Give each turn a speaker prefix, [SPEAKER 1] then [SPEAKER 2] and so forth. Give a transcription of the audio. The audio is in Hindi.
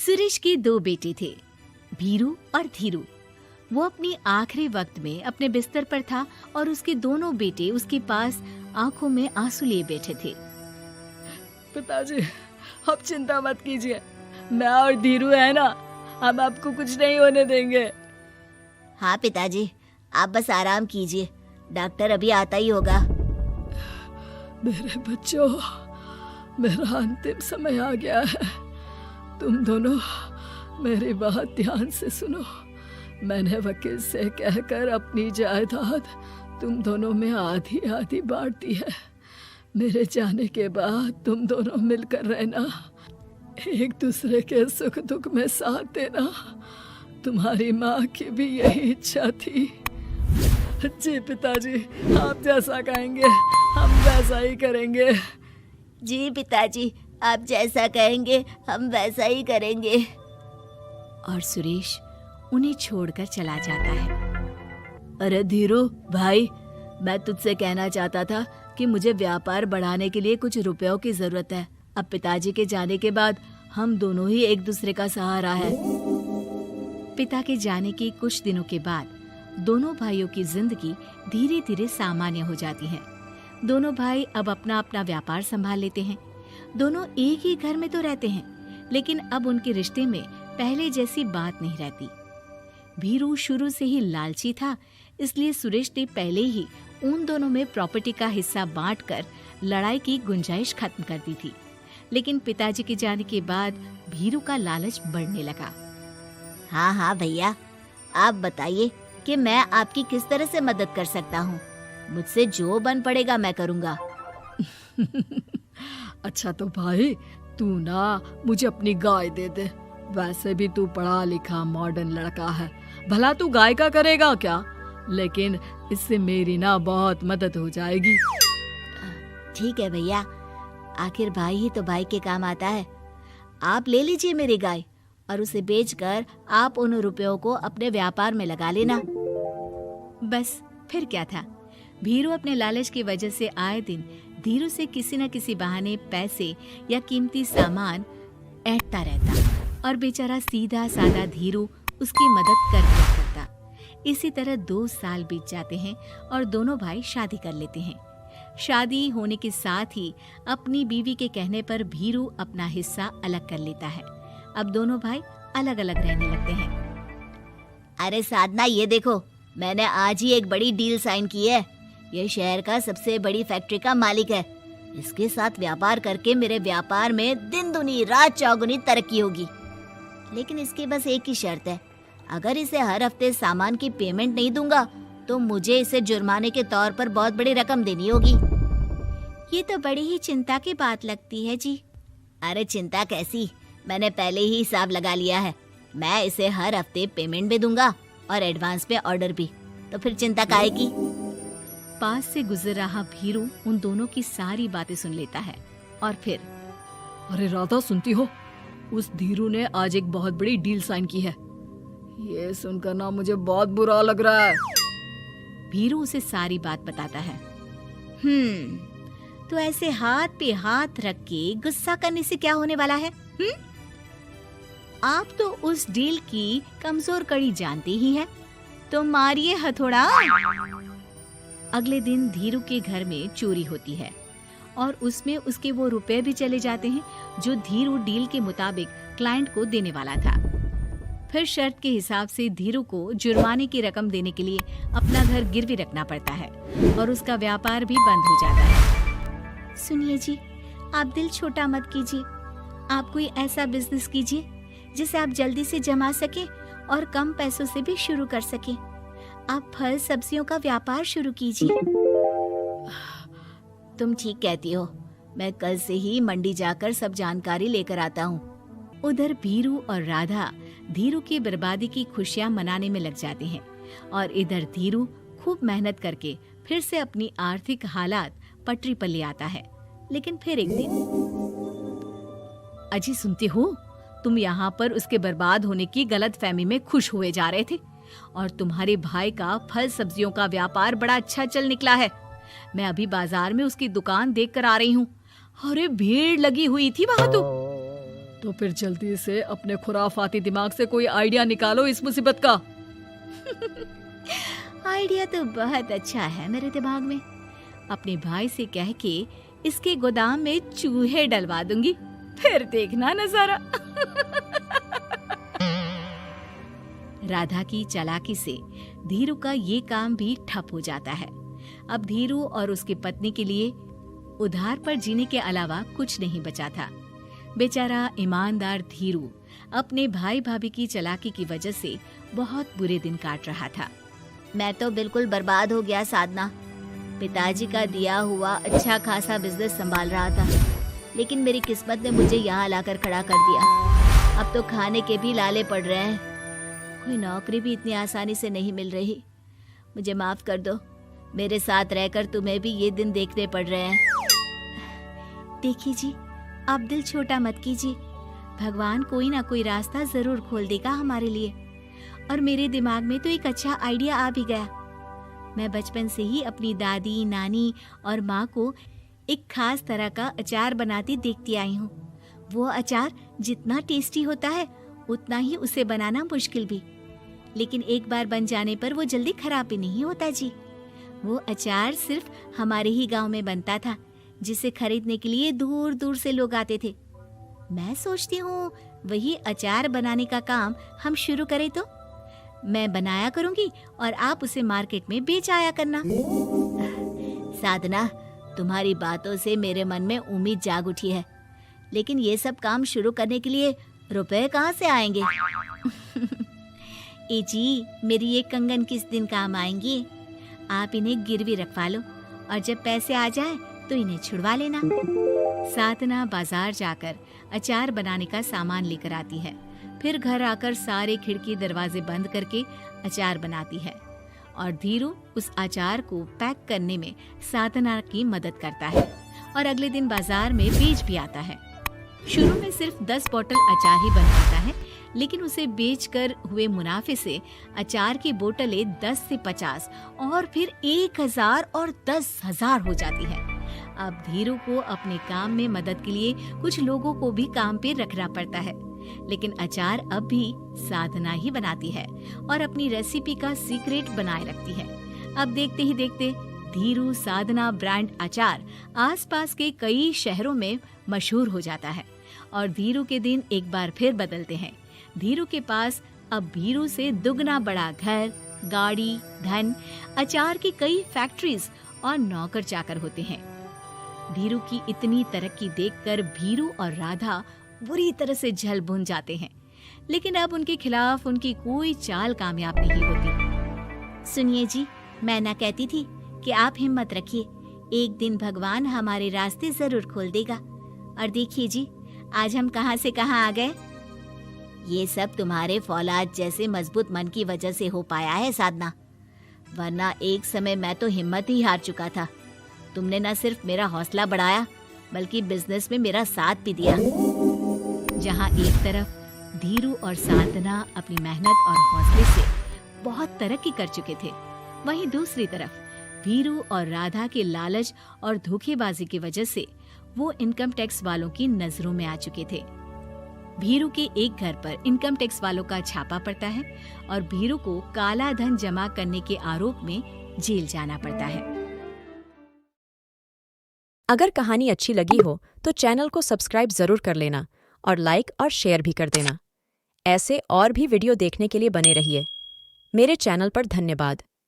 [SPEAKER 1] सुरेश के 2 बेटे थे, भीरू और धीरू। वो अपनी आखिरी वक्त में अपने बिस्तर पर था और उसके दोनों बेटे उसके पास आंखों में आंसू लिए बैठे थे।
[SPEAKER 2] पिताजी, आप चिंता मत कीजिए, मैं और धीरू है ना, हम आपको कुछ नहीं होने देंगे।
[SPEAKER 3] हाँ पिताजी, आप बस आराम कीजिए, डॉक्टर अभी आता ही होगा।
[SPEAKER 2] मेरे बच्चों, मेरा अंतिम समय आ गया है। तुम दोनों मेरी बात ध्यान से सुनो। मैंने वकील से कहकर अपनी जायदाद तुम दोनों में आधी आधी बांट दी है। मेरे जाने के बाद तुम दोनों मिलकर रहना, एक दूसरे के सुख दुख में साथ देना। तुम्हारी माँ की भी यही इच्छा थी। जी पिताजी, आप जैसा कहेंगे हम वैसा ही करेंगे।
[SPEAKER 3] जी पिताजी, आप जैसा कहेंगे हम वैसा ही करेंगे।
[SPEAKER 1] और सुरेश उन्हें छोड़कर चला जाता है।
[SPEAKER 2] अरे धीरू भाई, मैं तुझसे कहना चाहता था कि मुझे व्यापार बढ़ाने के लिए कुछ रुपयों की जरूरत है। अब पिताजी के जाने के बाद हम दोनों ही एक दूसरे का सहारा है।
[SPEAKER 1] पिता के जाने के कुछ दिनों के बाद दोनों भाइयों की जिंदगी धीरे धीरे सामान्य हो जाती है। दोनों भाई अब अपना अपना व्यापार संभाल लेते हैं। दोनों एक ही घर में तो रहते हैं, लेकिन अब उनके रिश्ते में पहले जैसी बात नहीं रहती। भीरू शुरू से ही लालची था, इसलिए सुरेश ने पहले ही उन दोनों में प्रॉपर्टी का हिस्सा बांटकर लड़ाई की गुंजाइश खत्म कर दी थी। लेकिन पिताजी के जाने के बाद भीरू का लालच बढ़ने लगा।
[SPEAKER 3] हाँ हाँ भैया, आप बताइए कि मैं आपकी किस तरह से मदद कर सकता हूँ। मुझसे जो बन पड़ेगा मैं करूँगा।
[SPEAKER 2] अच्छा तो भाई, तू ना मुझे अपनी गाय दे दे। वैसे भी तू पढ़ा लिखा मॉडर्न लड़का है, भला तू गाय का करेगा क्या? लेकिन इससे मेरी ना बहुत मदद हो जाएगी।
[SPEAKER 3] ठीक है भैया, आखिर भाई ही तो भाई के काम आता है। आप ले लीजिए मेरी गाय और उसे बेचकर आप उन रुपयों को अपने व्यापार में लगा लेना।
[SPEAKER 1] बस फिर क्या था, भीरू अपने लालच की वजह से आए दिन धीरू से किसी न किसी बहाने पैसे या कीमती सामान ऐंठता रहता और बेचारा सीधा साधा धीरू उसकी मदद कर दिया करता। इसी तरह 2 साल बीत जाते हैं और दोनों भाई शादी कर लेते हैं। शादी होने के साथ ही अपनी बीवी के कहने पर भीरू अपना हिस्सा अलग कर लेता है। अब दोनों भाई अलग अलग रहने लगते हैं।
[SPEAKER 3] अरे साधना, ये देखो, मैंने आज ही एक बड़ी डील साइन की है। ये शहर का सबसे बड़ी फैक्ट्री का मालिक है। इसके साथ व्यापार करके मेरे व्यापार में दिन दुनी रात चौगुनी तरक्की होगी। लेकिन इसकी बस एक ही शर्त है, अगर इसे हर हफ्ते सामान की पेमेंट नहीं दूंगा तो मुझे इसे जुर्माने के तौर पर बहुत बड़ी रकम देनी होगी।
[SPEAKER 1] ये तो बड़ी ही चिंता की बात लगती है जी।
[SPEAKER 3] अरे चिंता कैसी, मैंने पहले ही हिसाब लगा लिया है। मैं इसे हर हफ्ते पेमेंट भी दूंगा और एडवांस पे ऑर्डर भी, तो फिर चिंता काहे की।
[SPEAKER 1] पास से गुजर रहा भीरू उन दोनों की सारी बातें सुन लेता है और फिर,
[SPEAKER 2] अरे राधा, सुनती हो? उस धीरू ने आज एक बहुत बड़ी डील साइन की है। ये सुनकर ना मुझे बहुत बुरा लग रहा है।
[SPEAKER 1] भीरू उसे सारी बात बताता है। तो ऐसे हाथ पे हाथ रख के गुस्सा करने से क्या होने वाला है? आप तो उस डील की कमजोर कड़ी जानते ही हैं, तो मारिए हथौड़ा। अगले दिन धीरू के घर में चोरी होती है और उसमें उसके वो रुपए भी चले जाते हैं जो धीरू डील के मुताबिक क्लाइंट को देने वाला था। फिर शर्त के हिसाब से धीरू को जुर्माने की रकम देने के लिए अपना घर गिरवी रखना पड़ता है और उसका व्यापार भी बंद हो जाता है। सुनिए जी, आप दिल छोटा मत कीजिए। आप कोई ऐसा बिजनेस कीजिए जिसे आप जल्दी से जमा सके और कम पैसों से भी शुरू कर सके। आप फल सब्जियों का व्यापार शुरू कीजिए।
[SPEAKER 3] तुम ठीक कहती हो, मैं कल से ही मंडी जाकर सब जानकारी लेकर आता हूँ।
[SPEAKER 1] उधर भीरू और राधा धीरू की बर्बादी की खुशियां मनाने में लग जाते हैं और इधर धीरू खूब मेहनत करके फिर से अपनी आर्थिक हालात पटरी पर ले आता है। लेकिन फिर एक दिन, अजी सुनती हो, तुम यहाँ पर उसके बर्बाद होने की गलतफहमी में खुश हुए जा रहे थे और तुम्हारे भाई का फल सब्जियों का व्यापार बड़ा अच्छा चल निकला है। मैं अभी बाजार में उसकी दुकान देख कर आ रही हूँ। अरे भीड़ लगी हुई थी वहां तो।
[SPEAKER 2] तो फिर जल्दी से अपने खुराफाती दिमाग से कोई आइडिया निकालो इस मुसीबत का।
[SPEAKER 1] आइडिया तो बहुत अच्छा है मेरे दिमाग में। अपने भाई से कह के इसके गोदाम में चूहे डलवा दूंगी, फिर देखना नजारा। राधा की चालाकी से धीरू का ये काम भी ठप हो जाता है। अब धीरू और उसकी पत्नी के लिए उधार पर जीने के अलावा कुछ नहीं बचा था। बेचारा ईमानदार धीरू अपने भाई भाभी की चालाकी की वजह से बहुत बुरे दिन काट रहा था।
[SPEAKER 3] मैं तो बिल्कुल बर्बाद हो गया साधना। पिताजी का दिया हुआ अच्छा खासा बिजनेस संभाल रहा था, लेकिन मेरी किस्मत ने मुझे यहाँ लाकर खड़ा कर दिया। अब तो खाने के भी लाले पड़ रहे हैं। कोई नौकरी भी इतनी आसानी से नहीं मिल रही। मुझे माफ कर दो, मेरे साथ रहकर तुम्हें भी ये दिन देखने पड़ रहे हैं।
[SPEAKER 1] देखिए जी, आप दिल छोटा मत कीजिए। भगवान कोई ना कोई रास्ता जरूर खोल देगा हमारे लिए। और मेरे दिमाग में तो एक अच्छा आइडिया आ भी गया। मैं बचपन से ही अपनी दादी, नानी और माँ को एक खास तरह का अचार बनाती देखती आई हूँ। वो अचार जितना टेस्टी होता है उतना ही उसे बनाना मुश्किल भी, लेकिन एक बार बन जाने पर वो जल्दी खराब भी नहीं होता जी। वो अचार सिर्फ हमारे ही गांव में बनता था, जिसे खरीदने के लिए दूर दूर से लोग आते थे। मैं सोचती हूँ वही अचार बनाने का काम हम शुरू करें तो। मैं बनाया करूंगी और आप उसे मार्केट में बेच आया करना।
[SPEAKER 3] साधना, तुम्हारी बातों से मेरे मन में उम्मीद जाग उठी है, लेकिन ये सब काम शुरू करने के लिए रुपए कहाँ से आएंगे?
[SPEAKER 1] ए जी, मेरी ये कंगन किस दिन काम आएंगी? आप इन्हें गिरवी रखवा लो और जब पैसे आ जाए तो इन्हें छुड़वा लेना। साधना बाजार जाकर अचार बनाने का सामान लेकर आती है। फिर घर आकर सारे खिड़की दरवाजे बंद करके अचार बनाती है और धीरू उस अचार को पैक करने में साधना की मदद करता है और अगले दिन बाजार में बेच भी आता है। शुरू में सिर्फ 10 बोतल अचार ही बन पाता है, लेकिन उसे बेचकर हुए मुनाफे से अचार की बोतलें 10 से 50 और फिर 1000 और 10,000 हो जाती है। अब धीरू को अपने काम में मदद के लिए कुछ लोगों को भी काम पे रखना पड़ता है, लेकिन अचार अब भी साधना ही बनाती है और अपनी रेसिपी का सीक्रेट बनाए रखती है। अब देखते ही देखते धीरू साधना ब्रांड अचार आसपास के कई शहरों में मशहूर हो जाता है और धीरू के दिन एक बार फिर बदलते हैं। धीरू के पास अब भीरू से दुगना बड़ा घर, गाड़ी, धन, अचार की कई फैक्ट्रीज और नौकर चाकर होते हैं। धीरू की इतनी तरक्की देखकर भीरू और राधा बुरी तरह से जल भुन जाते हैं, लेकिन अब उनके खिलाफ उनकी कोई चाल कामयाब नहीं होती।
[SPEAKER 3] सुनिए जी, मैं ना कहती थी कि आप हिम्मत रखिए, एक दिन भगवान हमारे रास्ते जरूर खोल देगा। और देखिए जी, आज हम कहाँ से कहाँ आ गए। ये सब तुम्हारे फौलाद जैसे मजबूत मन की वजह से हो पाया है साधना, वरना एक समय मैं तो हिम्मत ही हार चुका था। तुमने न सिर्फ मेरा हौसला बढ़ाया, बल्कि बिजनेस में मेरा साथ भी दिया।
[SPEAKER 1] जहाँ एक तरफ धीरू और साधना अपनी मेहनत और हौसले से बहुत तरक्की कर चुके थे, वहीं दूसरी तरफ धीरू और राधा के लालच और धोखेबाजी की वजह से वो इनकम टैक्स वालों की नजरों में आ चुके थे। भीरू के एक घर पर इनकम टैक्स वालों का छापा पड़ता है और भीरू को काला धन जमा करने के आरोप में जेल जाना पड़ता है।
[SPEAKER 4] अगर कहानी अच्छी लगी हो तो चैनल को सब्सक्राइब जरूर कर लेना और लाइक और शेयर भी कर देना। ऐसे और भी वीडियो देखने के लिए बने रहिए। मेरे चैनल पर धन्यवाद।